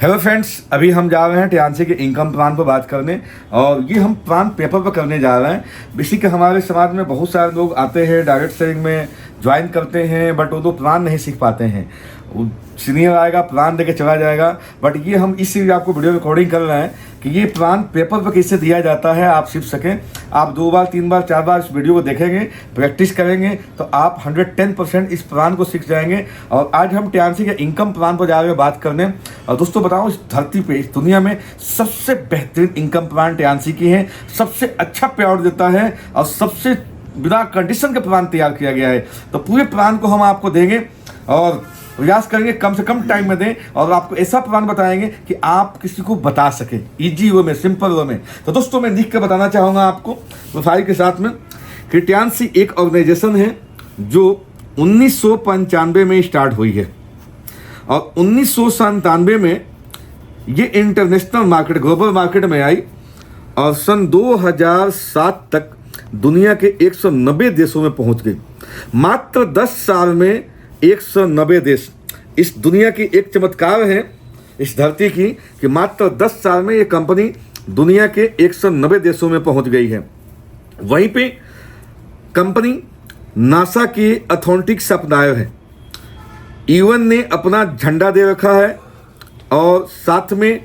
Hello friends, अभी हम जा रहे हैं टियान्सी के इनकम प्लान पर बात करने और ये हम प्लान पेपर पर करने जा रहे हैं। बेसिक हमारे समाज में बहुत सारे लोग आते हैं, डायरेक्ट सेलिंग में ज्वाइन करते हैं, बट वो प्लान नहीं सीख पाते हैं। सीनियर आएगा, प्लान देके चला जाएगा, बट ये हम इसीलिए आपको वीडियो रिकॉर्डिंग कर रहे हैं कि ये प्लान पेपर पर कैसे दिया जाता है, आप सीख सकें। आप 2 बार 3 बार 4 बार इस वीडियो को देखेंगे, प्रैक्टिस करेंगे तो आप 110% इस प्लान को सीख जाएंगे। और आज हम टियान्सी के इनकम प्लान पर जा रहे हैं बात करने। और दोस्तों बताओ, इस धरती पे, इस दुनिया में सबसे बेहतरीन इनकम प्लान टियान्सी की है, सबसे अच्छा पे आउट देता है और सबसे बिना कंडीशन के प्लान तैयार किया गया है। तो पूरे प्लान को हम आपको देंगे और प्रयास करेंगे कम से कम टाइम में दें और आपको ऐसा प्लान बताएंगे कि आप किसी को बता सके इजी वे में, सिंपल वे में। तो दोस्तों मैं लिख के बताना चाहूँगा आपको प्रोफाइल के साथ में कि टियान्सी एक ऑर्गेनाइजेशन है जो 1995 में स्टार्ट हुई है और 1997 में ये इंटरनेशनल मार्केट, ग्लोबल मार्केट में आई और सन 2007 तक दुनिया के 190 देशों में पहुंच गई। मात्र 10 साल में 190 देश। इस दुनिया की एक चमत्कार है इस धरती की कि मात्र 10 साल में ये कंपनी दुनिया के 190 देशों में पहुंच गई है। वहीं पे कंपनी नासा की अथॉरिटी सप्लायर है। यूएन ने अपना झंडा दे रखा है और साथ में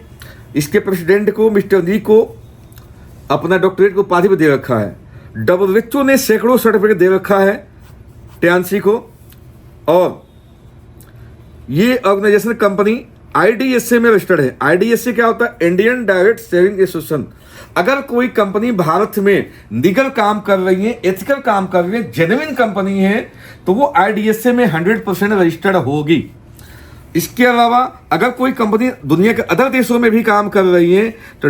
इसके प्रेसिडेंट को, मिस्टर ली को, अपना डॉक्टरेट को उपाधि भी दे रखा है। WHO ने सैकड़ों सर्टिफिकेट दे रखा है टियान्सी को। और ये ऑर्गेनाइजेशन कंपनी IDSA में रजिस्टर्ड है। IDSA क्या होता है? Indian direct selling association. अगर कोई कंपनी भारत में लीगल काम कर रही है, एथिकल काम कर रही है, जेन्युइन कंपनी है, तो वो IDSA में 100% रजिस्टर्ड होगी। इसके अलावा अगर कोई कंपनी दुनिया के अदर देशों में भी काम कर रही है तो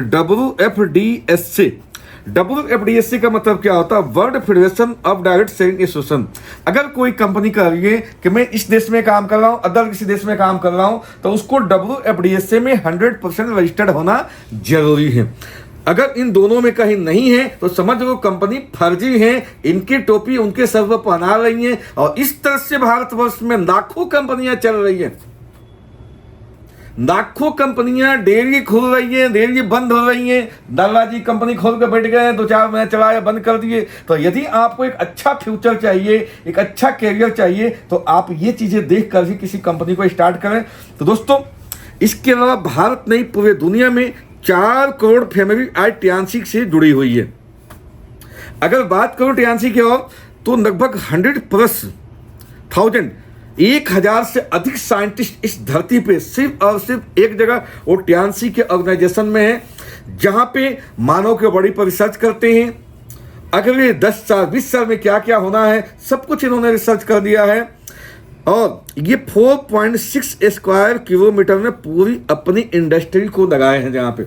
WFDSA का मतलब क्या होता है? World federation of direct selling association. अगर कोई कंपनी कह रही है कि मैं इस देश में काम कर रहा हूं, अदर किसी देश में काम कर रहा हूं, तो उसको WFDSA में 100% रजिस्टर्ड होना जरूरी है। अगर इन दोनों में कहीं नहीं है तो समझ लो कंपनी फर्जी है, इनकी टोपी उनके सर पर पहना रही है। और इस तरह से भारतवर्ष में लाखों कंपनियां चल रही हैं, लाखों कंपनियां, डेयरी खुल रही है, डेयरी बंद हो रही है। दादाजी कंपनी खोल कर बैठ गए, 2-4 महीने चलाया, बंद कर दिए। तो यदि आपको एक अच्छा फ्यूचर चाहिए, एक अच्छा कैरियर चाहिए, तो आप ये चीजें देख कर ही किसी कंपनी को स्टार्ट करें। तो दोस्तों इसके अलावा भारत नहीं, पूरे दुनिया में 4 करोड़ फैमिली आज टियान्सी से जुड़ी हुई है। अगर बात करो टियान्सी की और तो लगभग 1,000 से अधिक साइंटिस्ट इस धरती पे सिर्फ और सिर्फ एक जगह वो टियान्सी के ऑर्गेनाइजेशन में है, जहां पे मानव के बॉडी पर रिसर्च करते हैं। अगले 10 साल 20 साल में क्या क्या होना है, सब कुछ इन्होंने रिसर्च कर दिया है। और ये 4.6 स्क्वायर किलोमीटर में पूरी अपनी इंडस्ट्री को लगाए हैं। जहां पे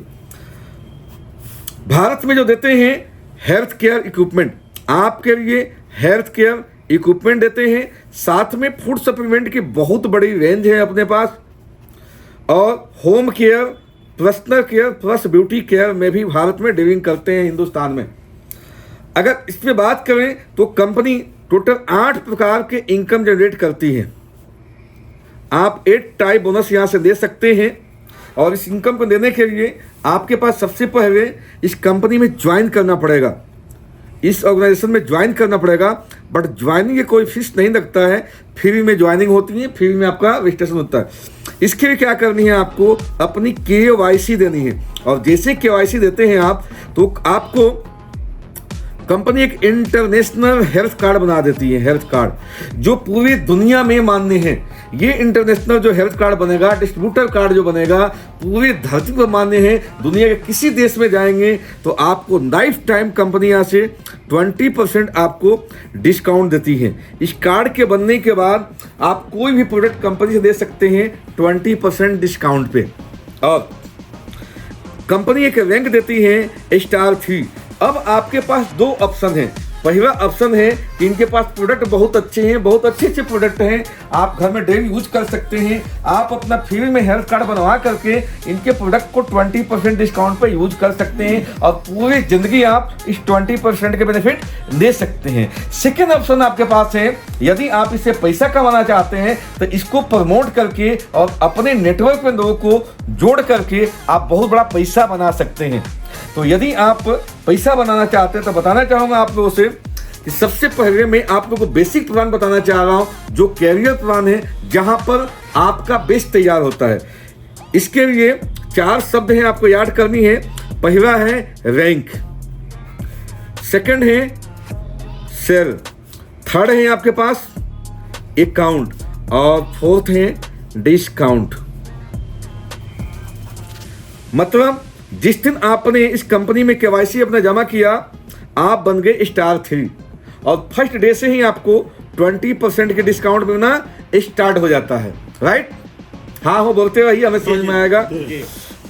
भारत में जो देते हैं हेल्थ केयर इक्विपमेंट, आपके लिए हेल्थ केयर इक्विपमेंट देते हैं, साथ में फूड सप्लीमेंट की बहुत बड़ी रेंज है अपने पास। और home care, personal care plus beauty care में भी भारत में डीलिंग करते हैं हिंदुस्तान में। अगर इस पर बात करें तो कंपनी टोटल 8 प्रकार के इनकम जनरेट करती है। आप 8 टाइप बोनस यहाँ से दे सकते हैं। और इस इनकम को देने के लिए आपके पास सबसे पहले इस कंपनी में ज्वाइन करना पड़ेगा, इस ऑर्गेनाइजेशन में ज्वाइन करना पड़ेगा। बट ज्वाइनिंग के कोई फीस नहीं लगता है, फ्री में ज्वाइनिंग होती है, फ्री में आपका रजिस्ट्रेशन होता है। इसके लिए क्या करनी है, आपको अपनी KYC देनी है। और जैसे KYC देते हैं आप, तो आपको कंपनी एक इंटरनेशनल हेल्थ कार्ड बना देती है, हेल्थ कार्ड जो पूरी दुनिया में मान्य है। ये इंटरनेशनल जो हेल्थ कार्ड बनेगा, डिस्ट्रीब्यूटर कार्ड जो बनेगा, पूरी धरती पर मान्य है। दुनिया के किसी देश में जाएंगे तो आपको लाइफ टाइम कंपनी यहाँ से 20% आपको डिस्काउंट देती है। इस कार्ड के बनने के बाद आप कोई भी प्रोडक्ट कंपनी से दे सकते हैं 20% डिस्काउंट पे। और कंपनी एक रैंक देती है स्टार 3। अब आपके पास 2 ऑप्शन हैं, पहला ऑप्शन है कि इनके पास प्रोडक्ट बहुत अच्छे हैं, बहुत अच्छे अच्छे प्रोडक्ट हैं, आप घर में डेली यूज कर सकते हैं। आप अपना फ्री में हेल्थ कार्ड बनवा करके इनके प्रोडक्ट को 20% डिस्काउंट पे यूज कर सकते हैं और पूरी जिंदगी आप इस 20% के बेनिफिट ले सकते हैं। सेकेंड ऑप्शन आपके पास है, यदि आप इससे पैसा कमाना चाहते हैं तो इसको प्रमोट करके और अपने नेटवर्क में लोगों को जोड़ करके आप बहुत बड़ा पैसा बना सकते हैं। तो यदि आप पैसा बनाना चाहते हैं तो बताना चाहूंगा आप लोगों से कि सबसे पहले मैं आप लोगों को बेसिक प्लान बताना चाह रहा हूं, जो कैरियर प्लान है, जहां पर आपका बेस तैयार होता है। इसके लिए 4 शब्द हैं आपको याद करनी है। पहला है रैंक, सेकंड है सेल, थर्ड है आपके पास अकाउंट और फोर्थ है डिस्काउंट। मतलब जिस दिन आपने इस कंपनी में केवाईसी अपना जमा किया, आप बन गए स्टार 3 और फर्स्ट डे से ही आपको 20% के डिस्काउंट मिलना स्टार्ट हो जाता है। राइट? हाँ हो बोलते रहिए, हमें समझ में आएगा।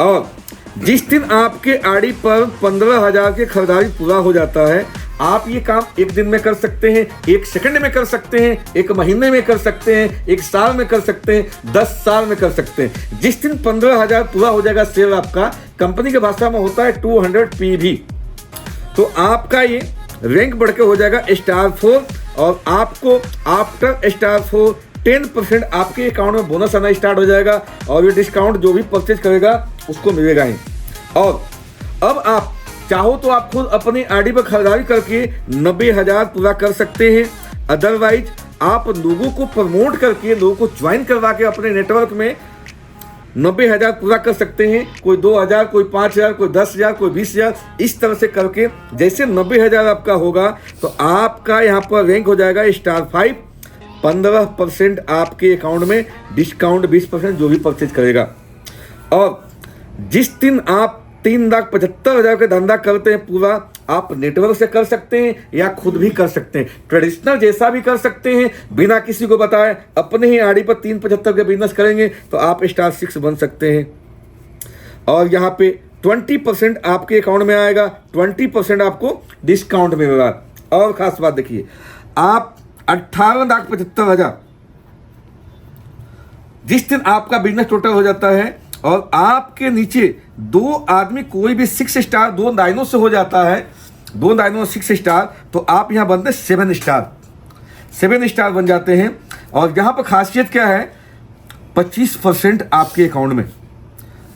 और जिस दिन आपके आईडी पर 15,000 की खरीदारी पूरा हो जाता है, आप ये काम 1 दिन में कर सकते हैं, 1 सेकंड में कर सकते हैं, 1 महीने में कर सकते हैं, 1 साल में कर सकते हैं, 10 साल में कर सकते हैं। जिस दिन 15,000 पूरा हो जाएगा सेल आपका, कंपनी की भाषा में होता है 200 PV, तो आपका ये रैंक बढ़ के हो जाएगा स्टार 4 और आपको आफ्टर स्टार 4 10% आपके अकाउंट में बोनस आना स्टार्ट हो जाएगा और ये डिस्काउंट जो भी परचेज करेगा उसको मिलेगा ही। और अब आप चाहो तो आप खुद अपनी आईडी पर खरीदारी करके 90,000 पूरा कर सकते हैं। अदरवाइज आप लोगों को प्रमोट करके, लोगों को ज्वाइन करवा के अपने नेटवर्क में 90,000 पूरा कर सकते हैं। कोई 2,000, कोई 5,000, कोई 10,000, कोई 20,000, इस तरह से करके जैसे 90,000 आपका होगा तो आपका यहाँ पर रैंक हो जाएगा स्टार 5। 15% आपके अकाउंट में डिस्काउंट, 20% जो भी परचेज करेगा। और जिस दिन आप 3,75,000 का धंधा करते हैं पूरा, आप नेटवर्क से कर सकते हैं या खुद भी कर सकते हैं, ट्रेडिशनल जैसा भी कर सकते हैं, बिना किसी को बताए अपने ही आईडी पर 375 का बिजनेस करेंगे तो आप स्टार 6 बन सकते हैं। और यहाँ पे 20% आपके अकाउंट में आएगा, 20% आपको डिस्काउंट मिलेगा। और खास बात देखिए, आप 18,75,000 जिस दिन आपका बिजनेस टोटल हो जाता है और आपके नीचे 2 आदमी कोई भी 6 स्टार 2 लाइनों से हो जाता है, 2 लाइनों 6 स्टार, तो आप यहाँ बनते 7 स्टार, 7 स्टार बन जाते हैं। और यहाँ पर खासियत क्या है, 25% आपके अकाउंट में,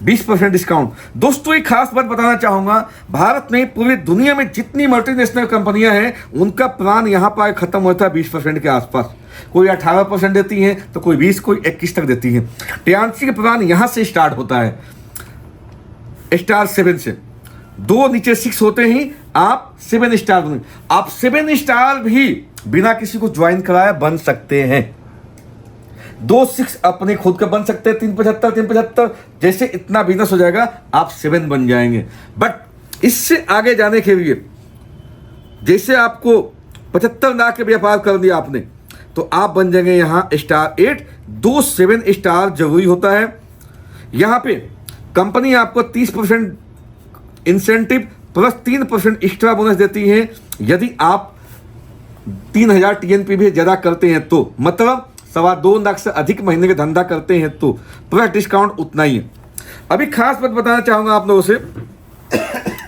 20% डिस्काउंट। दोस्तों एक खास बात बताना चाहूंगा, भारत में पूरी दुनिया में जितनी मल्टीनेशनल कंपनियां हैं उनका प्लान यहाँ पर खत्म होता है 20% के आसपास। कोई 18% देती हैं तो कोई 20, कोई 21 तक देती हैं। टियान्सी का प्लान यहाँ से स्टार्ट होता है स्टार 7 से। 2 नीचे 6 होते ही आप 7 स्टार बने। आप 7 स्टार भी बिना किसी को ज्वाइन कराया बन सकते हैं। 2 6 अपने खुद का बन सकते हैं, 375 जैसे इतना बिजनेस हो जाएगा आप 7 बन जाएंगे। बट इससे आगे जाने के लिए, जैसे आपको 75 लाख के व्यापार कर दिया आपने, तो आप बन जाएंगे यहाँ स्टार 8। 2 7 स्टार जरूरी होता है। यहाँ पे कंपनी आपको 30% इंसेंटिव प्लस 3% एक्स्ट्रा बोनस देती है यदि आप 3,000 TNP भी ज़्यादा करते हैं तो, मतलब 2.25 लाख से अधिक महीने का धंधा करते हैं तो प्लस डिस्काउंट उतना ही है। अभी खास बात बताना चाहूँगा आप लोगों से,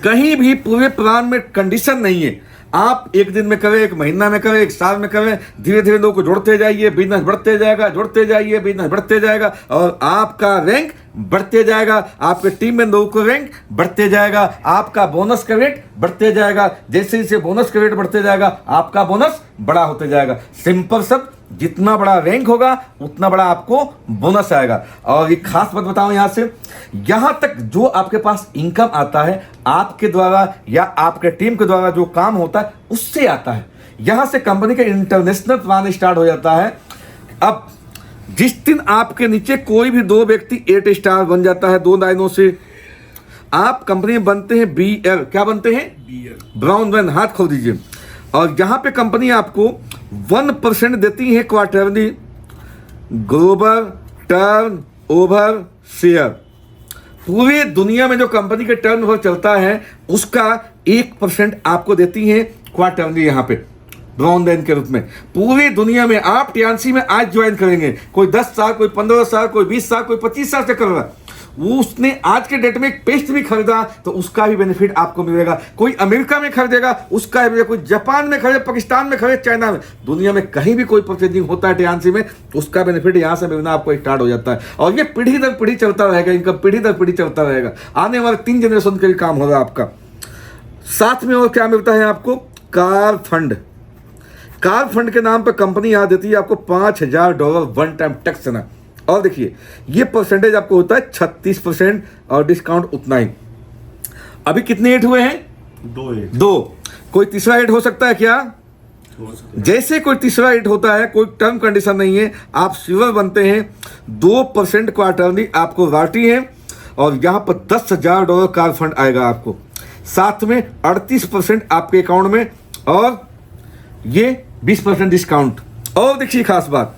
कहीं भी पूरे प्लान में कंडीशन नहीं है। आप 1 दिन में करें, 1 महीना में करें, 1 साल में करें, धीरे धीरे लोगों को जोड़ते जाइए, बिजनेस बढ़ते जाएगा, जोड़ते जाइए, बिजनेस बढ़ते जाएगा और आपका रैंक बढ़ते जाएगा। आपके टीम में लोगों को रैंक बढ़ते जाएगा, आपका बोनस का रेट बढ़ते जाएगा। जैसे जैसे बोनस का रेट बढ़ते जाएगा आपका बोनस बड़ा होते जाएगा। सिंपल सब, जितना बड़ा रैंक होगा उतना बड़ा आपको बोनस आएगा। और ये खास बात बताऊं यहाँ से, यहाँ तक जो आपके पास इनकम आता है आपके द्वारा या आपके टीम के द्वारा जो काम होता है उससे आता है। यहाँ से कंपनी का इंटरनेशनल प्लान स्टार्ट हो जाता है। अब जिस दिन आपके नीचे कोई भी 2 व्यक्ति 8 स्टार बन जाता है 2 लाइनों से, आप कंपनी में बनते हैं BL। क्या बनते हैं? BL, brown van. हाथ खोल दीजिए। और यहाँ पे कंपनी आपको 1% देती है quarterly global turn over share. पूरी दुनिया में जो कंपनी के टर्न ओवर चलता है उसका 1% आपको देती है क्वार्टरली यहाँ पे ब्राउन लाइन के रूप में। पूरी दुनिया में आप टीएनसी में आज ज्वाइन करेंगे, कोई 10 साल, कोई 15 साल, कोई 20 साल, कोई 25 साल से कर रहा है, वो उसने आज के डेट में एक पेस्ट भी खरीदा तो उसका भी बेनिफिट आपको मिलेगा। कोई अमेरिका में खरीदेगा उसका भी मिलेगा, कोई जापान में खरीदे, पाकिस्तान में खरीदे, चाइना में, दुनिया में कहीं भी कोई परचेजिंग होता है टीएनसी में तो उसका बेनिफिट यहाँ से मिलना आपको स्टार्ट हो जाता है। और ये पीढ़ी दर पीढ़ी चलता रहेगा, इनका पीढ़ी दर पीढ़ी चलता रहेगा, आने वाले 3 जनरेशन के लिए काम हो रहा है आपका। साथ में और क्या मिलता है आपको? Car fund. कार फंड के नाम पर कंपनी यहाँ देती है आपको $5000 वन टाइम टैक्स ना। और देखिए ये परसेंटेज आपको होता है 36% और डिस्काउंट उतना ही। अभी कितने एड हुए हैं? 2। कोई तीसरा एड हो सकता है क्या? जैसे कोई तीसरा एड होता है, कोई टर्म कंडीशन नहीं है, आप श्योर बनते हैं। 2% क्वार्टरली आपको रॉयल्टी है और यहाँ पर $10,000 कार फंड आएगा आपको, साथ में 38% आपके अकाउंट में और ये 20% डिस्काउंट। और देखिए खास बात,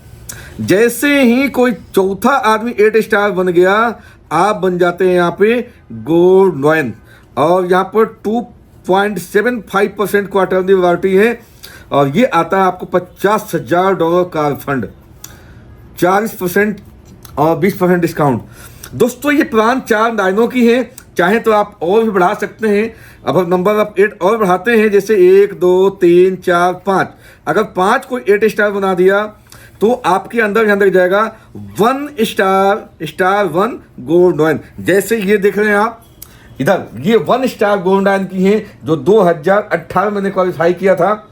जैसे ही कोई चौथा आदमी 8 स्टार बन गया, आप बन जाते हैं यहाँ पे गोल्ड लॉयन और यहाँ पर 2.75% क्वार्टरली रॉयल्टी है और ये आता है आपको $50,000 कार फंड, 40% और 20% डिस्काउंट। दोस्तों ये प्लान 4 लाइनों की है, चाहे तो आप और भी बढ़ा सकते हैं। अब नंबर आप 8 और बढ़ाते हैं, जैसे 1 2 3 4 5, अगर 5 को 8 स्टार बना दिया तो आपके अंदर जाएगा 1 स्टार 1 गोल्ड लॉयन। जैसे ये देख रहे हैं आप इधर, ये 1 स्टार गोल्ड लॉयन की है जो 2018 में क्वालिफाई किया था।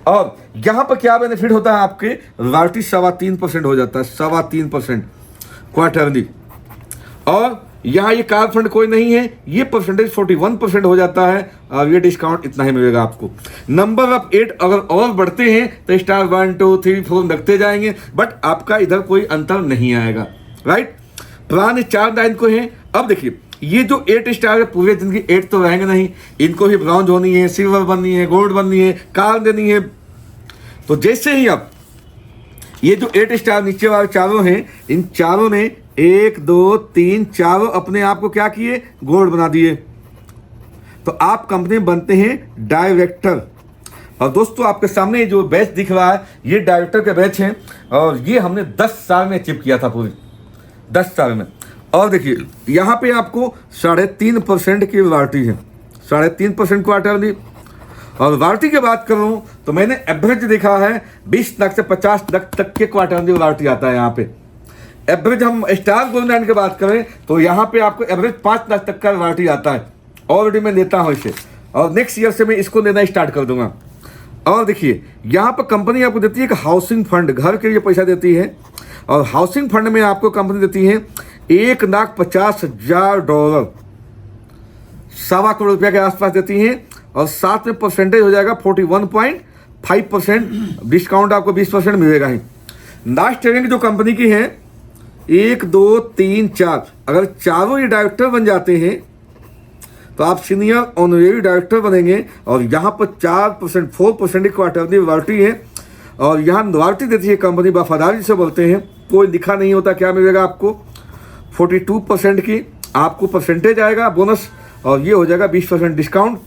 और यहाँ पर क्या बेनिफिट होता है आपके? रॉयल्टी 3.25% हो जाता है, 3.25% क्वार्टरली। और यहाँ ये कार फंड कोई नहीं है, ये परसेंटेज 41% हो जाता है और ये डिस्काउंट इतना ही मिलेगा आपको। नंबर ऑफ 8 अगर और बढ़ते हैं तो स्टार 1 2 3 4 लगते जाएंगे, बट आपका इधर कोई अंतर नहीं आएगा, राइट। प्लान 4 लाइन को है। अब देखिए ये जो 8 स्टार है, पूरे जिंदगी 8 तो रहेंगे नहीं, इनको ही ब्रॉन्ज होनी है, सिल्वर बननी है, गोल्ड बननी है, कार देनी है। तो जैसे ही अब ये जो 8 स्टार नीचे वाले चारों हैं, इन चारों ने 1 2 3 चारों अपने आप को क्या किए? गोल्ड बना दिए। तो आप कंपनी बनते हैं डायरेक्टर। और दोस्तों आपके सामने जो बैच दिख रहा है ये डायरेक्टर के बैच हैं और ये हमने 10 साल में अचीव किया था, पूरी 10 साल में। और देखिए यहाँ पे आपको 3.5% की रॉयल्टी है, 3.5% क्वार्टरली। और रॉयल्टी की बात करूँ तो मैंने एवरेज देखा है 20 लाख से 50 लाख तक के क्वार्टरली रॉयल्टी आता है यहाँ पे। एवरेज हम स्टार गोल्ड लॉयन की बात करें तो यहाँ पे आपको एवरेज 5 लाख तक का रॉयल्टी आता है। ऑलरेडी मैं लेता हूँ इसे और नेक्स्ट ईयर से मैं इसको लेना स्टार्ट कर दूंगा। और देखिए यहाँ पर कंपनी आपको देती है एक हाउसिंग फंड, घर के लिए पैसा देती है और हाउसिंग फंड में आपको कंपनी देती है $1,50,000, $1.25 करोड़ के आसपास देती हैं और साथ में परसेंटेज हो जाएगा 41.5%, डिस्काउंट आपको 20% मिलेगा ही। लास्ट रैंक जो कंपनी की है 1 2 3 4, अगर चारों ये डायरेक्टर बन जाते हैं तो आप सीनियर ऑनरेरी डायरेक्टर बनेंगे और यहाँ पर 4% की क्वार्टरली रॉयल्टी है। और यहाँ रॉयल्टी देती है कंपनी, वफादारी से बोलते हैं, कोई लिखा नहीं होता क्या मिलेगा आपको, 42% की आपको परसेंटेज आएगा बोनस और ये हो जाएगा 20% डिस्काउंट।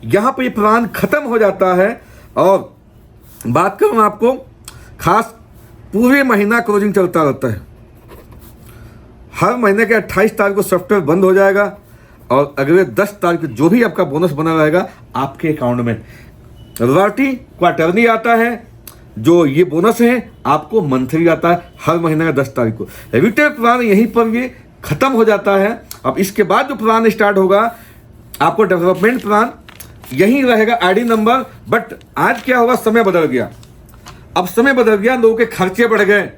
यहाँ पर ये प्लान खत्म हो जाता है। और बात करूँ आपको खास, पूरे महीना क्लोजिंग चलता रहता है, हर महीने के 28 तारीख को सॉफ्टवेयर बंद हो जाएगा और अगले 10 तारीख जो भी आपका बोनस बना रहेगा आपके अकाउंट में। रॉयल्टी क्वार्टरली आता है, जो ये बोनस है आपको मंथली आता है हर महीने का 10 तारीख को। रिटेल प्लान यहीं पर ये खत्म हो जाता है। अब इसके बाद जो प्लान स्टार्ट होगा आपको डेवलपमेंट प्लान यहीं रहेगा, आईडी नंबर। बट आज क्या होगा, समय बदल गया। अब समय बदल गया, लोगों के खर्चे बढ़ गए,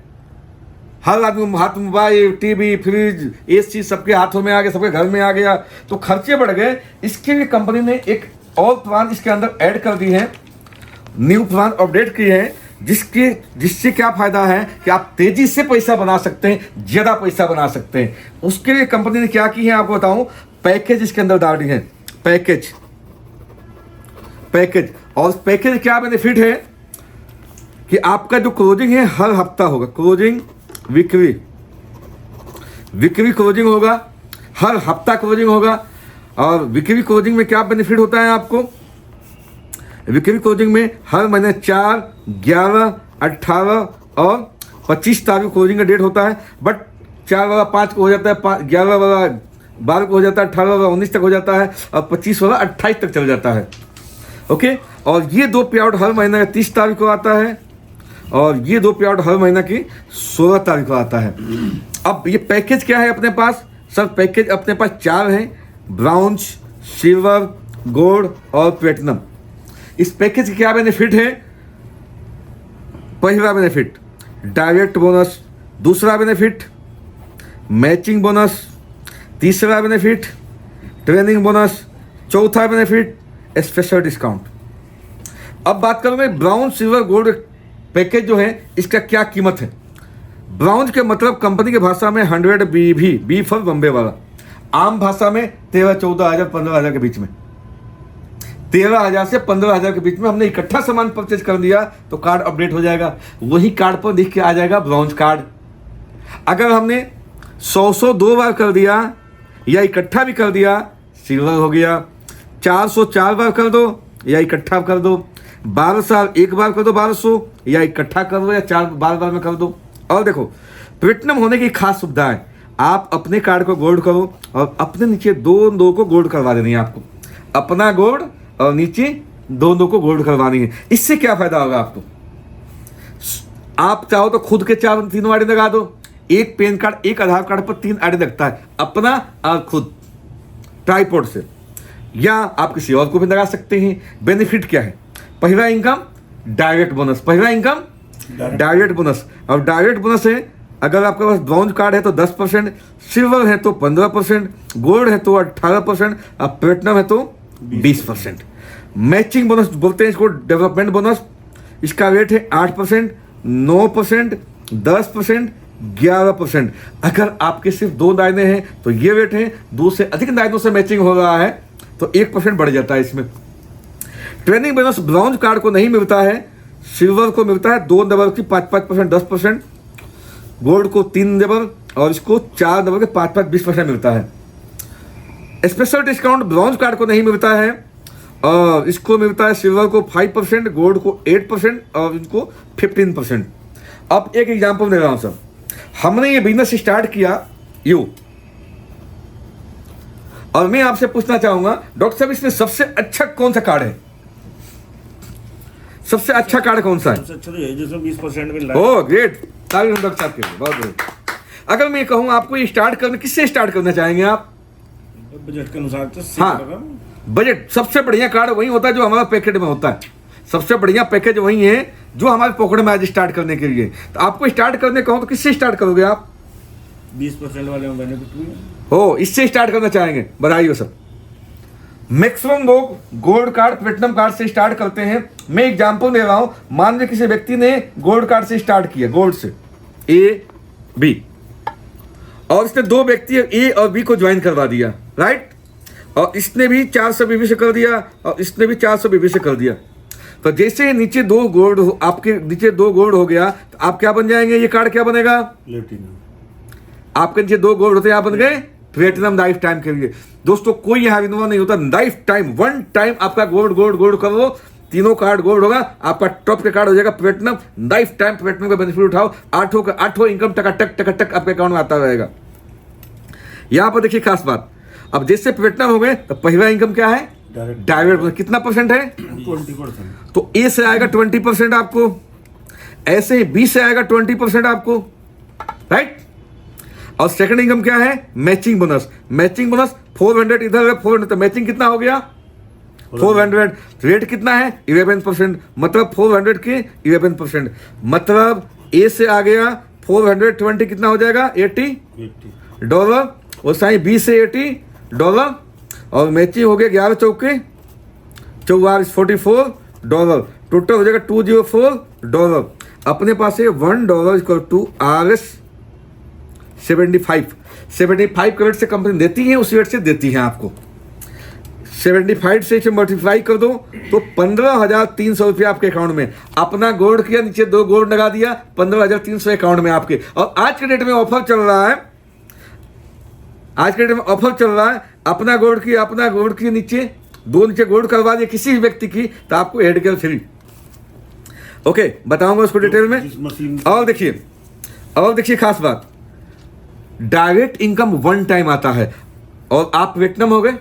हर आदमी हाथ में मोबाइल, टीवी, फ्रिज, एसी सबके हाथों में आ गया, सबके घर में आ गया, तो खर्चे बढ़ गए। इसके लिए कंपनी ने एक और प्लान इसके अंदर ऐड कर दी है, न्यू प्लान अपडेट की है, जिससे क्या फायदा है कि आप तेजी से पैसा बना सकते हैं, ज्यादा पैसा बना सकते हैं। उसके लिए कंपनी ने क्या की है आपको बताऊं, पैकेज इसके अंदर डाल दी है, पैकेज। और पैकेज क्या बेनिफिट है कि आपका जो क्लोजिंग है हर हफ्ता होगा, क्लोजिंग वीकली क्लोजिंग होगा, हर हफ्ता क्लोजिंग होगा। और वीकली क्लोजिंग में क्या बेनिफिट होता है आपको वीकली क्लोजिंग में हर महीने 4, 11, 18 और 25 तारीख क्लोजिंग का डेट होता है। बट 4 वाला 5 को हो जाता है, 11 वाला 12 को हो जाता है, 18 वाला 19 तक हो जाता है और 25 वाला 28 तक चल जाता है। ओके, और ये 2 पे आउट हर महीने 30 तारीख को आता है और ये 2 पे आउट हर महीना की 16 तारीख को आता है। अब ये पैकेज क्या है अपने पास? सर पैकेज अपने पास 4 हैं, ब्राउन्ज, सिल्वर, गोल्ड और प्लेटिनम। इस पैकेज के क्या बेनिफिट है? पहला बेनिफिट डायरेक्ट बोनस, दूसरा बेनिफिट मैचिंग बोनस, तीसरा बेनिफिट ट्रेनिंग बोनस, चौथा बेनिफिट स्पेशल डिस्काउंट। अब बात करूँगा ब्राउन, सिल्वर, गोल्ड पैकेज जो है इसका क्या कीमत है। ब्राउन के मतलब कंपनी के भाषा में 100 बी फॉर बम्बे वाला, आम भाषा में 13-14 हज़ार 15 हज़ार के बीच में, 13,000 से 15,000 के बीच में हमने इकट्ठा सामान परचेज कर दिया तो कार्ड अपडेट हो जाएगा। वही कार्ड पर लिख के आ जाएगा ब्राउन्ज कार्ड। अगर हमने 100 2 बार कर दिया या इकट्ठा भी कर दिया, सिल्वर हो गया। 400 4 बार कर दो या इकट्ठा कर दो। 1200 1 बार कर दो 1200, या इकट्ठा कर दो या 4 बार में कर दो। और देखो प्लेटिनम होने की खास सुविधा है, आप अपने कार्ड को गोल्ड करो और अपने नीचे दो को गोल्ड करवा देनी है आपको। अपना गोल्ड और नीचे दो को गोल्ड करवानी है। इससे क्या फायदा होगा आपको? आप चाहो तो खुद के 3 आईडी लगा दो। एक पैन कार्ड, एक आधार कार्ड पर 3 आईडी लगता है, अपना और खुद, ट्राइपॉड से, या आप किसी और को भी लगा सकते हैं। बेनिफिट क्या है? पहला इनकम डायरेक्ट बोनस, पहला इनकम डायरेक्ट बोनस। और डायरेक्ट बोनस है, अगर आपके पास ब्राउन कार्ड है तो 10%, सिल्वर है तो 15%, गोल्ड है तो 18% और प्लेटिनम है तो 20%। मैचिंग बोनस बोलते हैं इसको, डेवलपमेंट बोनस। इसका रेट है 8%, 9%, 10%, 11%। अगर आपके सिर्फ 2 दायने हैं तो ये रेट है, 2 से अधिक दायनों से मैचिंग हो रहा है तो 1% बढ़ जाता है इसमें। ट्रेनिंग बोनस ब्राउन कार्ड को नहीं मिलता है, सिल्वर को मिलता है 2 नंबर की 5% 10%, गोल्ड को 3 नंबर और इसको 4 नंबर के 5 20% मिलता है। स्पेशल डिस्काउंट ब्राउन कार्ड को नहीं मिलता है और इसको मिलता है सिल्वर को 5%, गोल्ड को 8% और इनको 15%। अब एक एग्जांपल दे रहा हूं सर, हमने ये बिजनेस स्टार्ट किया और मैं आपसे पूछना चाहूंगा डॉक्टर साहब इसमें सबसे अच्छा कौन सा कार्ड है? सबसे अच्छा कार्ड कौन सा है? सबसे अच्छा तो यही जिसमें 20% मिल रहा है। ओह ग्रेट, तारीफ डॉक्टर साहब के लिए, बहुत ग्रेट। अगर मैं कहूँ आपको ये स्टार्ट करना, किससे स्टार्ट करना चाहेंगे आप? बजट के अनुसार तो हाँ, बजट सबसे बढ़िया कार्ड वही होता है जो हमारा पैकेट में होता है। सबसे बढ़िया पैकेज वही है जो हमारे पॉकेट में आज स्टार्ट करने के लिए। तो आपको स्टार्ट करने कहूँ तो किससे स्टार्ट करोगे आप? 20% वाले में बेनिफिट भी है। हो, इससे स्टार्ट करना चाहेंगे, बधाई सर। मैक्सिमम लोग गोल्ड कार्ड, प्लेटिनम कार्ड से स्टार्ट करते हैं। मैं एग्जांपल दे रहा हूं, मान लीजिए किसी व्यक्ति ने गोल्ड कार्ड से स्टार्ट किया, गोल्ड से A, B, और इसने 2 व्यक्ति A और B को ज्वाइन करवा दिया, राइट? और इसने भी 400 BB से कर दिया और इसने भी 400 BB से कर दिया। तो जैसे नीचे 2 गोल्ड, आपके नीचे 2 गोल्ड हो गया तो आप क्या बन जाएंगे? ये कार्ड क्या बनेगा? प्लेटिनम। आपके नीचे 2 गोल्ड होते हैं, आप बन गए प्लेटिनम लाइफ टाइम के लिए। दोस्तों कोई यहाँ विनोद नहीं होता, लाइफ टाइम, 1 टाइम आपका गोल्ड गोल्ड गोल्ड करो, तीनों कार्ड गोल्ड होगा, आपका टॉप के कार्ड हो जाएगा प्लेटिनम। लाइफ टाइम प्लेटिनम का बेनिफिट उठाओ, 8 इनकम टक आपके अकाउंट में आता रहेगा। यहाँ पर देखिए खास बात, अब जैसे प्लेटिनम हो गए तो पहला इनकम क्या है? डायरेक्ट। कितना परसेंट है? 20%। तो ए से आएगा 20% आपको, ऐसे ही बी से आएगा 20% आपको, राइट? और सेकंड इनकम क्या है? Matching bonus. मैचिंग बोनस 400 इधर है, 400 तो मैचिंग कितना हो गया? 400। रेट कितना है? 11%। मतलब 400 के 11%, मतलब ए से आ गया 420, कितना हो जाएगा? $80। और साई बी से $80 और मैचिंग हो गया 11 चौके 44 $44, टोटल हो जाएगा $204। अपने पास है $1 इक्वल टू RS 75 करेट से कंपनी देती है, उसी रेट से देती है आपको। 75 से इसे मल्टीप्लाई कर दो तो 15,300 रुपया आपके अकाउंट में। अपना गोल्ड किया, नीचे 2 गोल्ड लगा दिया, 15,300 अकाउंट में आपके। और आज के डेट में ऑफर चल रहा है, अपना गोल्ड किया नीचे दो नीचे गोल्ड करवा दिए किसी भी व्यक्ति की तो आपको हेड केयर फ्री। ओके, बताऊंगा उसको डिटेल में। जिस मशीन और देखिए खास बात, डायरेक्ट इनकम वन टाइम आता है और आप प्लेटिनम हो गए।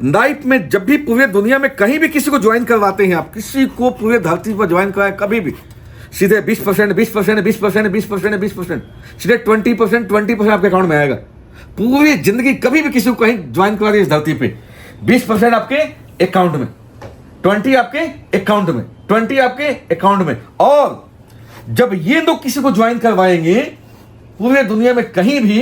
लाइफ में जब भी पूरे दुनिया में कहीं भी किसी को ज्वाइन करवाते हैं, आप किसी को पूरे धरती पर ज्वाइन कराए कभी भी, सीधे 20% सीधे 20% आपके अकाउंट में आएगा। पूरी जिंदगी कभी भी किसी को कहीं ज्वाइन करा दिए इस धरती पे, 20% आपके अकाउंट में, 20 आपके अकाउंट में, 20 आपके अकाउंट में। और जब ये लोग किसी को ज्वाइन करवाएंगे पूरे दुनिया में कहीं भी,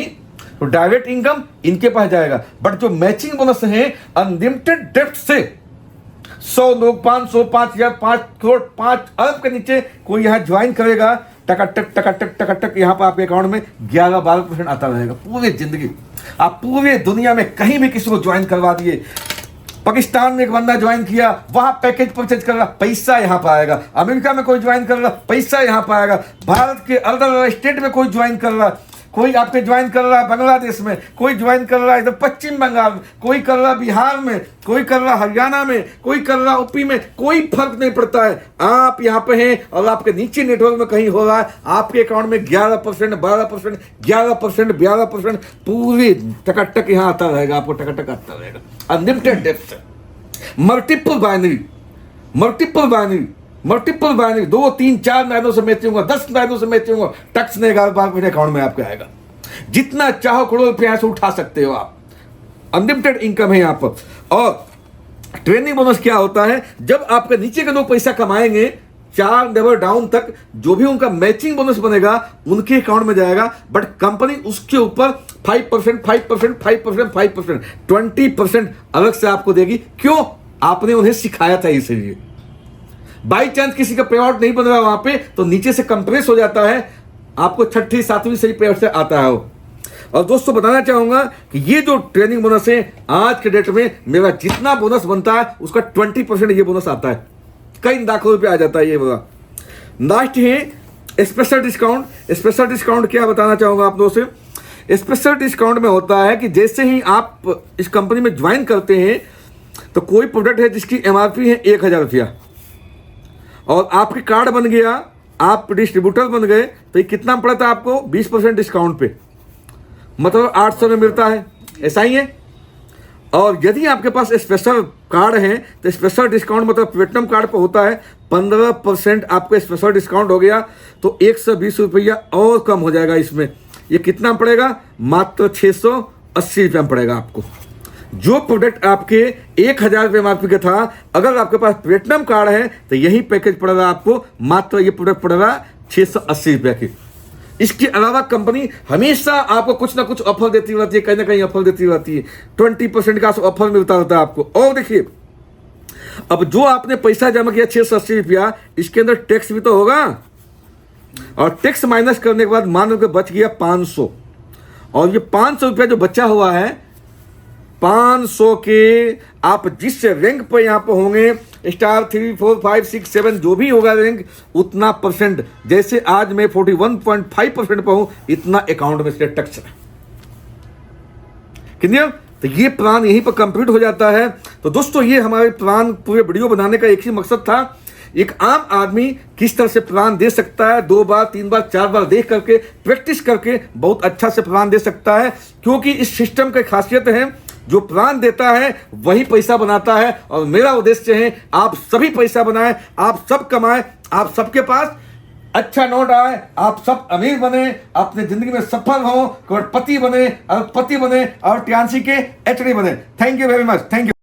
तो डायरेक्ट इनकम इनके पास जाएगा। बट जो मैचिंग बोनस है अनलिमिटेड डेप्थ से 100 लोग, 500, 5000, 5 करोड़, 5 अरब के नीचे कोई यहाँ ज्वाइन करेगा, टक यहाँ पर आपके अकाउंट में 11-12% आता रहेगा पूरी जिंदगी। आप पूरे दुनिया में कहीं भी किसी को ज्वाइन करवा दिए, पाकिस्तान में एक बंदा ज्वाइन किया, वहां पैकेज परचेज कर रहा, पैसा यहां पर आएगा। अमेरिका में कोई ज्वाइन कर रहा, पैसा यहां पर आएगा। भारत के अलग अलग स्टेट में कोई ज्वाइन कर रहा, कोई आपके ज्वाइन कर रहा है बांग्लादेश में, कोई ज्वाइन कर रहा है इधर पश्चिम बंगाल में, कोई कर रहा बिहार में, कोई कर रहा हरियाणा में, कोई कर रहा यूपी में, कोई फर्क नहीं पड़ता है। आप यहाँ पे हैं और आपके नीचे नेटवर्क में कहीं हो रहा है, आपके अकाउंट में 11%, 12%, 11%, पूरी टकाटक यहाँ आता रहेगा, आपको टकाटक आता रहेगा। अनलिमिटेड डेप्थ, मल्टीपल बाइनरी, 2, 3, 4 लाइनों से मैच होगा, 10 लाइनों से मैच होगा, टक्स ने 11 बार मेरे अकाउंट में आपके आएगा। जितना चाहो करोड़ रुपया से उठा सकते हो आप, अनलिमिटेड इनकम है यहाँ पर। और ट्रेनिंग बोनस क्या होता है, जब आपके नीचे के लोग पैसा कमाएंगे 4 लेवल डाउन तक, जो भी उनका मैचिंग बोनस बनेगा उनके अकाउंट में जाएगा। बट कंपनी उसके ऊपर 5%, 20% अलग से आपको देगी। क्यों? आपने उन्हें सिखाया था इसलिए। बाई चांस किसी का पे आउट नहीं बन रहा वहां पे, तो नीचे से कंप्रेस हो जाता है, आपको 6ठी 7वीं सही पे आउट से आता है वो। और दोस्तों बताना चाहूंगा कि ये जो ट्रेनिंग बोनस है आज के डेट में, मेरा जितना बोनस बनता है उसका 20% ये बोनस आता है, कई लाखों रुपये आ जाता है ये बोला। लास्ट है स्पेशल डिस्काउंट। स्पेशल डिस्काउंट क्या बताना चाहूंगा आप लोगों से। स्पेशल डिस्काउंट में होता है कि जैसे ही आप इस कंपनी में ज्वाइन करते हैं, तो कोई प्रोडक्ट है जिसकी MRP है 1000 रुपया, और आपके कार्ड बन गया, आप डिस्ट्रीब्यूटर बन गए, तो ये कितना पड़ता है आपको? 20% डिस्काउंट पे, मतलब 800 में मिलता है, ऐसा ही है। और यदि आपके पास स्पेशल कार्ड है तो स्पेशल डिस्काउंट मतलब प्लेटिनम कार्ड पर होता है 15% आपको स्पेशल डिस्काउंट हो गया, तो 120 रुपया और कम हो जाएगा इसमें। ये कितना पड़ेगा? मात्र 680 रुपया पड़ेगा आपको। जो प्रोडक्ट आपके 1000 रुपये MRP का था, अगर आपके पास प्लेटिनम कार्ड है तो यही पैकेज पड़ेगा आपको, मात्र ये प्रोडक्ट पड़ेगा 680 रुपये की। इसके अलावा कंपनी हमेशा आपको कुछ ना कुछ ऑफर देती रहती है, कहीं ना कहीं ऑफर देती रहती है। 20% का ऑफर मिलता रहता है आपको। और देखिए, अब जो आपने पैसा जमा किया 680 रुपया, इसके अंदर टैक्स भी तो होगा, और टैक्स माइनस करने के बाद मान लो कि बच गया 500, और ये 500 रुपया जो बचा हुआ है, 500 के आप जिस रैंक पर यहाँ पर होंगे, स्टार 3, 4, 5, 6, 7 जो भी होगा रैंक, उतना परसेंट, जैसे आज मैं 41.5% पर हूं, इतना अकाउंट में से टैक्स है। कितने? तो ये प्लान यहीं पर कंप्लीट हो जाता है। तो दोस्तों, ये हमारे प्लान पूरे वीडियो बनाने का एक ही मकसद था, एक आम आदमी किस तरह से प्लान दे सकता है, 2 बार 3 बार 4 बार देख करके प्रैक्टिस करके बहुत अच्छा से प्लान दे सकता है। क्योंकि इस सिस्टम की खासियत है, जो प्लान देता है वही पैसा बनाता है, और मेरा उद्देश्य है आप सभी पैसा बनाएं, आप सब कमाएं, आप सबके पास अच्छा नोट आए, आप सब अमीर बने, अपने जिंदगी में सफल हो, करोड़पति बने, अरबपति बने, और टियानसी के HD बने। Thank you very much, thank you.